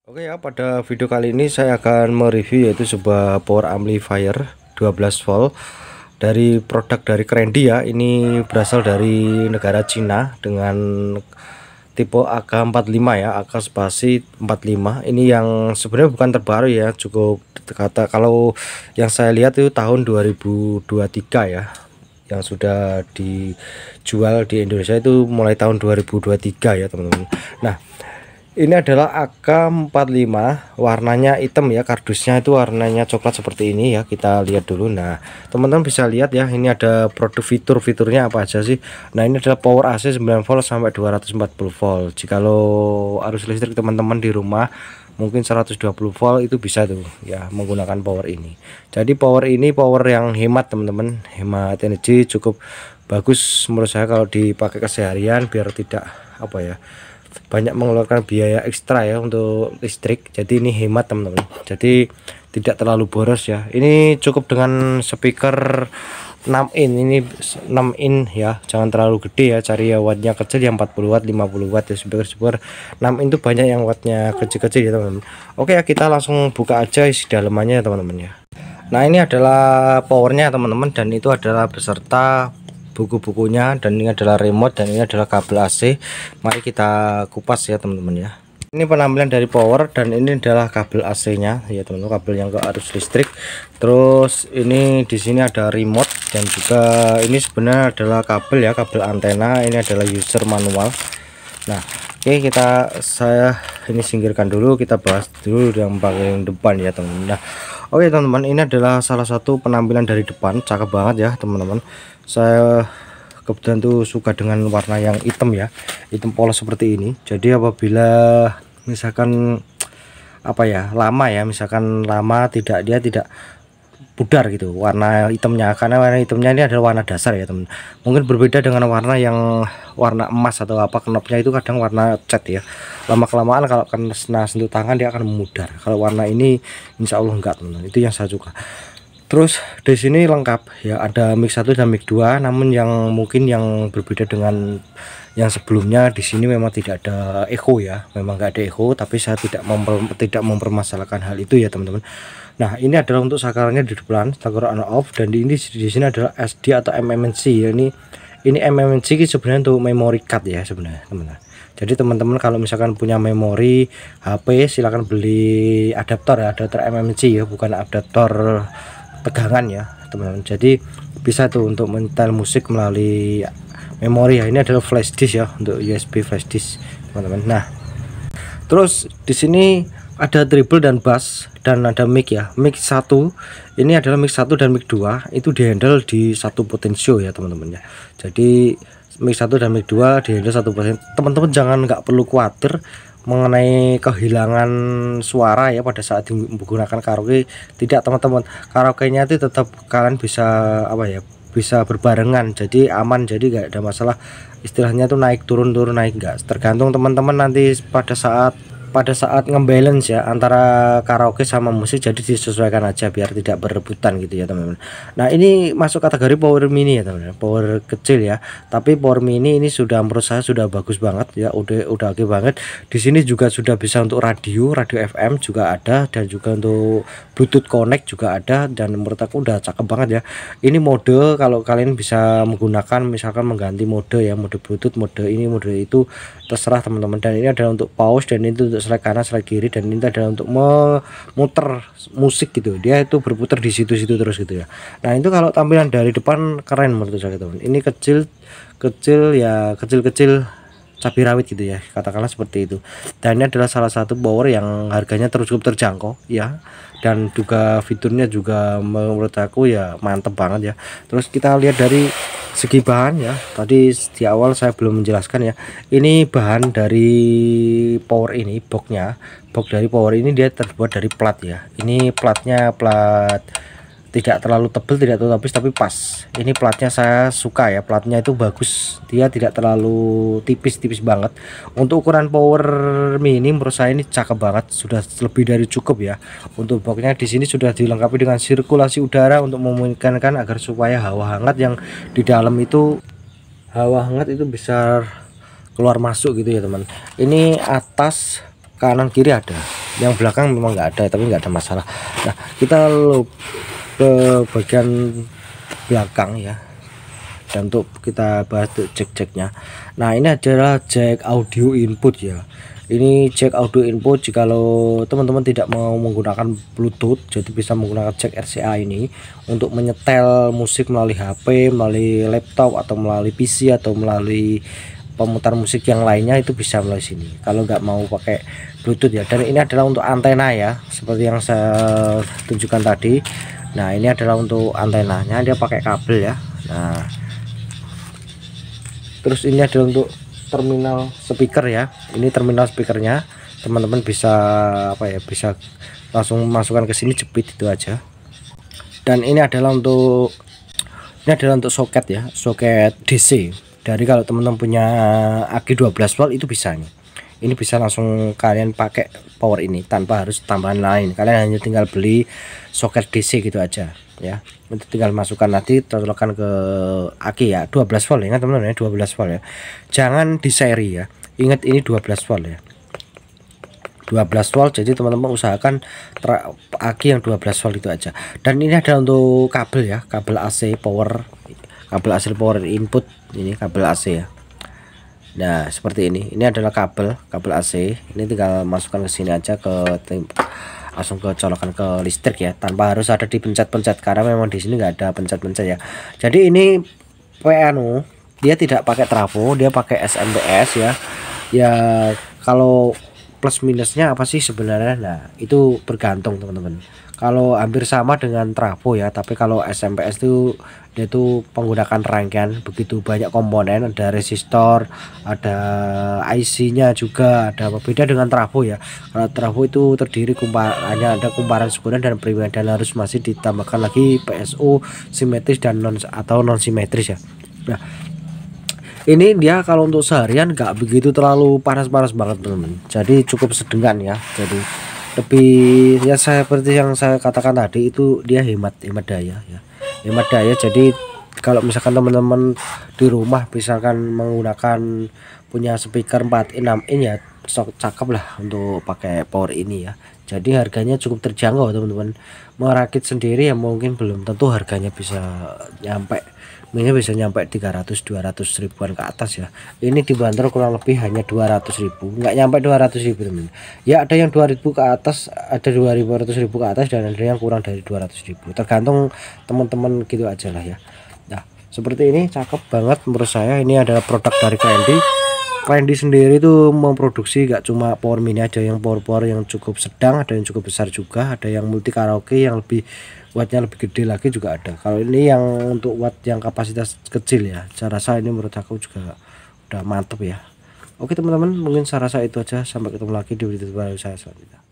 Oke ya, pada video kali ini saya akan mereview yaitu sebuah power amplifier 12 volt dari produk dari Crendi ya. Ini berasal dari negara Cina dengan tipe AK45 ya, AK spasi 45. Ini yang sebenarnya bukan terbaru ya, cukup kalau yang saya lihat itu tahun 2023 ya. Yang sudah dijual di Indonesia itu mulai tahun 2023 ya teman-teman. Nah, ini adalah AK45, warnanya hitam ya, kardusnya itu warnanya coklat seperti ini ya. Kita lihat dulu. Nah, teman-teman bisa lihat ya, ini ada produk fiturnya apa aja sih. Nah, ini adalah power AC 9 volt sampai 240 volt. Jikalau arus listrik teman-teman di rumah mungkin 120 volt itu bisa tuh ya menggunakan power ini. Jadi power ini power yang hemat teman-teman, hemat energi, cukup bagus menurut saya kalau dipakai keseharian biar tidak apa ya, banyak mengeluarkan biaya ekstra ya untuk listrik. Jadi ini hemat teman-teman, jadi tidak terlalu boros ya. Ini cukup dengan speaker 6 in, ini 6 in ya, jangan terlalu gede ya, cari ya wattnya kecil yang 40 watt 50 watt ya. Speaker 6 in itu banyak yang wattnya kecil-kecil ya teman-teman. Oke ya, kita langsung buka aja isi dalamannya ya teman-teman ya. Nah, ini adalah powernya teman-teman, dan itu adalah beserta buku-bukunya, dan ini adalah remote, dan ini adalah kabel AC. Mari kita kupas ya teman-teman ya. Ini penampilan dari power, dan ini adalah kabel AC nya ya teman-teman, kabel yang ke arus listrik. Terus ini di sini ada remote, dan juga ini sebenarnya adalah kabel ya, kabel antena. Ini adalah user manual. Nah, oke, saya ini singkirkan dulu, kita bahas dulu yang paling depan ya teman-teman. Nah, oke teman-teman, ini adalah salah satu penampilan dari depan, cakep banget ya teman-teman. Saya kebetulan tuh suka dengan warna yang hitam ya, hitam polos seperti ini. Jadi apabila misalkan apa ya, misalkan lama dia tidak pudar gitu warna hitamnya, karena warna hitamnya ini adalah warna dasar ya teman. Mungkin berbeda dengan warna yang warna emas atau apa, knopnya itu kadang warna cat ya. Lama kelamaan kalau kena sentuh tangan dia akan memudar. Kalau warna ini insya Allah enggak teman, itu yang saya suka. Terus di sini lengkap ya, ada mic 1 dan mic 2. Namun yang mungkin yang berbeda dengan yang sebelumnya, di sini memang tidak ada echo ya, memang nggak ada echo, tapi saya tidak mempermasalahkan hal itu ya teman-teman. Nah, ini adalah untuk sakarnya di depan, sakar on off, dan ini di sini adalah SD atau MMC ya. Ini MMC sebenarnya untuk memory card ya sebenarnya teman-teman. Jadi teman-teman kalau misalkan punya memori HP, silahkan beli adaptor ya, adaptor MMC ya, bukan adaptor tegangan ya teman-teman. Jadi bisa tuh untuk menyetel musik melalui memori ya. Ini adalah flash disk ya, untuk USB flash disk teman-teman. Nah, terus di sini ada treble dan bass, dan ada mic ya. Mic 1 ini adalah mic 1 dan mic 2 itu dihandle di satu potensio ya teman-teman ya. Jadi mic 1 dan mic 2 dihandle satu potensio. Teman-teman jangan nggak perlu khawatir mengenai kehilangan suara ya pada saat menggunakan karaoke. Tidak teman-teman, karaoke-nya itu tetap kalian bisa apa ya, bisa berbarengan, jadi aman, jadi nggak ada masalah. Istilahnya tuh naik turun naik, nggak, tergantung teman-teman nanti pada saat ngebalance ya antara karaoke sama musik. Jadi disesuaikan aja biar tidak berebutan gitu ya teman-teman. Nah, ini masuk kategori power mini ya teman-teman, power kecil ya. Tapi power mini ini sudah menurut saya sudah bagus banget ya, udah oke banget. Di sini juga sudah bisa untuk radio FM juga ada, dan juga untuk Bluetooth connect juga ada, dan menurut aku udah cakep banget ya. Ini mode, kalau kalian bisa menggunakan misalkan mengganti mode ya, mode Bluetooth, mode ini, mode itu, terserah teman-teman. Dan ini adalah untuk pause, dan itu untuk slide kanan slide kiri, dan ini adalah untuk memutar musik gitu, dia itu berputar di situ-situ terus gitu ya. Nah, itu kalau tampilan dari depan keren menurut saya teman. Ini kecil ya, kecil cabai rawit gitu ya, katakanlah seperti itu. Dan ini adalah salah satu power yang harganya cukup terjangkau ya, dan juga fiturnya juga menurut aku ya mantep banget ya. Terus kita lihat dari segi bahan ya, tadi di awal saya belum menjelaskan ya. Ini bahan dari power ini, box dari power ini dia terbuat dari plat ya. Ini platnya plat tidak terlalu tebal, tidak terlalu tipis, tapi pas. Ini platnya saya suka ya, platnya itu bagus, dia tidak terlalu tipis banget. Untuk ukuran power mini menurut saya ini cakep banget, sudah lebih dari cukup ya. Untuk boxnya di sini sudah dilengkapi dengan sirkulasi udara untuk memungkinkan agar supaya hawa hangat yang di dalam itu, bisa keluar masuk gitu ya teman. Ini atas kanan kiri ada. yang belakang memang nggak ada, tapi nggak ada masalah. Nah, kita ke bagian belakang ya, dan untuk kita bahas tuh cek-ceknya. Nah, ini adalah jack audio input ya. Ini jack audio input jikalau teman-teman tidak mau menggunakan Bluetooth, jadi bisa menggunakan jack RCA ini untuk menyetel musik melalui HP, melalui laptop, atau melalui PC, atau melalui pemutar musik yang lainnya, itu bisa melalui sini kalau nggak mau pakai Bluetooth ya. Dan ini adalah untuk antena ya, seperti yang saya tunjukkan tadi. Nah, ini adalah untuk antenanya, dia pakai kabel ya. Nah, terus ini adalah untuk terminal speaker ya. Ini terminal speakernya, teman-teman bisa apa ya, bisa langsung masukkan ke sini, jepit itu aja. Dan ini adalah untuk soket ya, soket DC. Dari kalau teman-teman punya aki 12 volt itu bisa nih. Ini bisa langsung kalian pakai power ini tanpa harus tambahan lain. Kalian hanya tinggal beli soket DC gitu aja ya. Itu tinggal masukkan, nanti colokan ke aki ya, 12 volt. Ingat teman-teman ya, 12 volt ya. Jangan di seri ya. Ingat ini 12 volt ya. 12 volt, jadi teman-teman usahakan aki yang 12 volt itu aja. Dan ini adalah untuk kabel ya, kabel AC power, kabel AC power input, ini kabel AC ya. Nah, seperti ini adalah kabel AC. Ini tinggal masukkan ke sini aja, langsung ke colokan ke listrik ya, tanpa harus ada dipencet-pencet, karena memang di sini nggak ada pencet-pencet ya. Jadi ini PNU dia tidak pakai trafo, dia pakai SMPS ya. Ya, kalau plus minusnya apa sih sebenarnya? Nah, itu bergantung teman-teman. Kalau hampir sama dengan trafo ya, tapi kalau SMPS itu dia itu menggunakan rangkaian begitu banyak komponen, ada resistor, ada IC-nya juga, ada berbeda dengan trafo ya. Kalau trafo itu terdiri hanya ada kumparan sekunder dan primer, dan harus masih ditambahkan lagi PSU simetris dan non simetris ya. Nah, ini dia kalau untuk seharian nggak begitu terlalu panas-panas banget teman-teman, jadi cukup sedengan ya. Jadi lebih ya, seperti yang saya katakan tadi, itu dia hemat daya ya, hemat daya. Jadi kalau misalkan teman-teman di rumah misalkan menggunakan punya speaker 4 in 6 in ya, cakep lah untuk pakai power ini ya. Jadi harganya cukup terjangkau teman-teman. Merakit sendiri ya mungkin belum tentu harganya bisa nyampe, ini bisa nyampe 300-200 ribuan ke atas ya. Ini dibanderol kurang lebih hanya 200.000, nggak nyampe 200.000 teman. Ya, ada yang 2000 ke atas, ada 200.000 ke atas, dan ada yang kurang dari 200.000, tergantung teman-teman gitu aja lah ya. Nah, seperti ini cakep banget menurut saya. Ini adalah produk dari Klendi sendiri itu memproduksi gak cuma power mini, ada yang power yang cukup sedang, ada yang cukup besar juga, ada yang multi karaoke yang lebih wattnya lebih gede lagi juga ada. Kalau ini yang untuk watt yang kapasitas kecil ya, saya rasa ini menurut aku juga udah mantep ya. Oke teman-teman, mungkin saya rasa itu aja. Sampai ketemu lagi di video baru saya selanjutnya.